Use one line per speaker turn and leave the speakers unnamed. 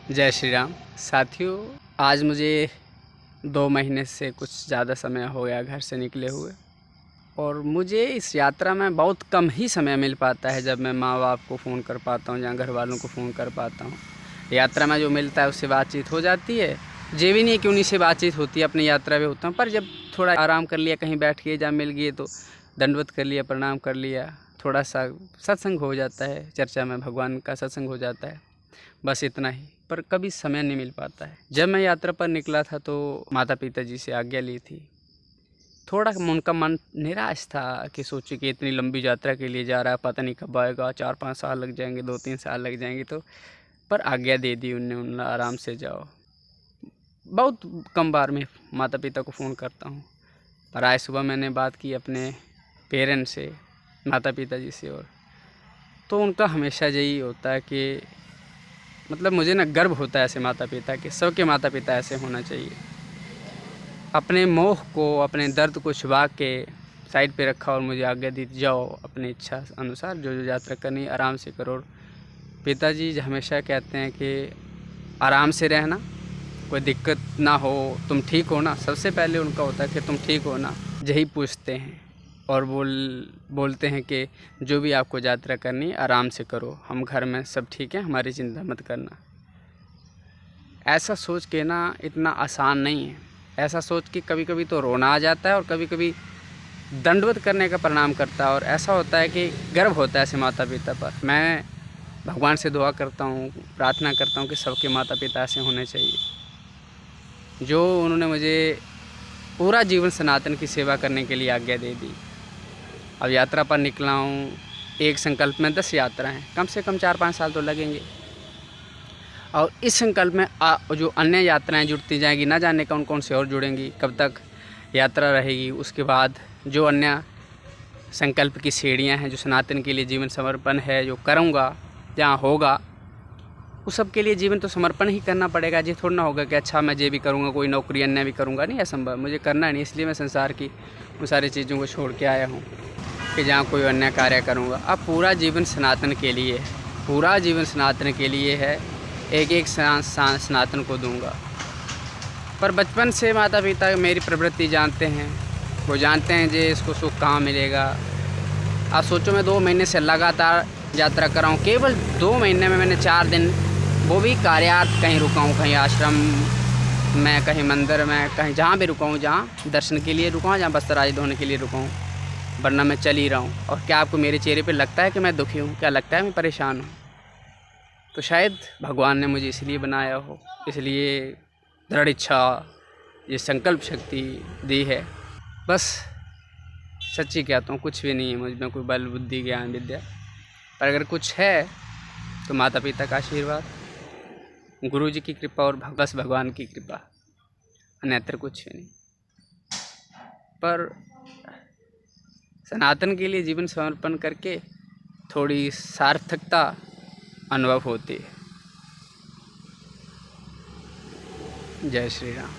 जय श्री राम। साथियों, आज मुझे 2 महीने से कुछ ज़्यादा समय हो गया घर से निकले हुए, और मुझे इस यात्रा में बहुत कम ही समय मिल पाता है जब मैं माँ बाप को फ़ोन कर पाता हूँ या घर वालों को फ़ोन कर पाता हूँ। यात्रा में जो मिलता है उससे बातचीत हो जाती है। ये भी नहीं कि उन्हीं से बातचीत होती है, अपनी यात्रा भी होता हूँ, पर जब थोड़ा आराम कर लिया, कहीं बैठ के जहाँ मिल गए तो दंडवत कर लिया, प्रणाम कर लिया, थोड़ा सा सत्संग हो जाता है, चर्चा में भगवान का सत्संग हो जाता है, बस इतना ही। पर कभी समय नहीं मिल पाता है। जब मैं यात्रा पर निकला था तो माता पिता जी से आज्ञा ली थी। थोड़ा उनका मन निराश था कि सोचे कि इतनी लंबी यात्रा के लिए जा रहा है, पता नहीं कब आएगा, 4-5 साल लग जाएंगे, 2-3 साल लग जाएंगे, तो पर आज्ञा दे दी उन्होंने, आराम से जाओ। बहुत कम बार मैं माता पिता को फ़ोन करता हूँ, पर आज सुबह मैंने बात की अपने पेरेंट्स से, माता पिता जी से, और तो उनका हमेशा यही होता है कि मतलब मुझे ना गर्व होता है ऐसे माता पिता के, सबके माता पिता ऐसे होना चाहिए। अपने मोह को, अपने दर्द को छुपा के साइड पे रखा और मुझे आज्ञा दी, जाओ अपनी इच्छा अनुसार जो यात्रा करनी आराम से करो। पिताजी हमेशा कहते हैं कि आराम से रहना, कोई दिक्कत ना हो, तुम ठीक हो ना। सबसे पहले उनका होता है कि तुम ठीक हो ना, यही पूछते हैं, और बोलते हैं कि जो भी आपको यात्रा करनी आराम से करो, हम घर में सब ठीक है, हमारी चिंता मत करना। ऐसा सोच के ना इतना आसान नहीं है। ऐसा सोच के कभी कभी तो रोना आ जाता है और कभी कभी दंडवत करने का प्रणाम करता है, और ऐसा होता है कि गर्व होता है ऐसे माता पिता पर। मैं भगवान से दुआ करता हूँ, प्रार्थना करता हूँ कि सबके माता पिता ऐसे होने चाहिए, जो उन्होंने मुझे पूरा जीवन सनातन की सेवा करने के लिए आज्ञा दे दी। अब यात्रा पर निकला हूँ, एक संकल्प में 10 यात्राएं, कम से कम 4-5 साल तो लगेंगे, और इस संकल्प में जो अन्य यात्राएं जुड़ती जाएंगी, ना जाने कौन कौन से और जुड़ेंगी, कब तक यात्रा रहेगी। उसके बाद जो अन्य संकल्प की सीढ़ियां हैं, जो सनातन के लिए जीवन समर्पण है, जो करूँगा, जहाँ होगा, उस सब के लिए जीवन तो समर्पण ही करना पड़ेगा। ये थोड़ा ना होगा कि अच्छा मैं ये भी करूँगा, कोई नौकरी अन्य भी करूँगा, नहीं, असंभव, मुझे करना नहीं। इसलिए मैं संसार की उन सारी चीज़ों को छोड़ के आया हूँ कि जहाँ कोई अन्य कार्य करूँगा। अब पूरा जीवन सनातन के लिए है, पूरा जीवन सनातन के लिए है, एक एक सनातन को दूंगा। पर बचपन से माता पिता मेरी प्रवृत्ति जानते हैं, वो जानते हैं जे इसको सुख कहाँ मिलेगा। आप सोचो, मैं 2 महीने से लगातार यात्रा कर रहा हूँ। केवल 2 महीने में मैंने 4 दिन, वो भी कार्यार्थ, कहीं रुका हूँ, कहीं आश्रम में, कहीं मंदिर में, कहीं जहाँ भी रुका हूँ, जहाँ दर्शन के लिए रुका हूँ, जहाँ वस्त्र आदि धोने के लिए रुका हूँ, वरना मैं चल ही रहा हूँ। और क्या आपको मेरे चेहरे पे लगता है कि मैं दुखी हूँ? क्या लगता है मैं परेशान हूँ? तो शायद भगवान ने मुझे इसलिए बनाया हो, इसलिए दृढ़ इच्छा, ये संकल्प शक्ति दी है। बस सच्ची कहता हूँ, कुछ भी नहीं है मुझ में, कोई बल बुद्धि ज्ञान विद्या, पर अगर कुछ है तो माता पिता का आशीर्वाद, गुरु जी की कृपा, और बस भगवान की कृपा, अन्यत्र कुछ भी नहीं। पर सनातन के लिए जीवन समर्पण करके थोड़ी सार्थकता अनुभव होती है। जय श्री राम।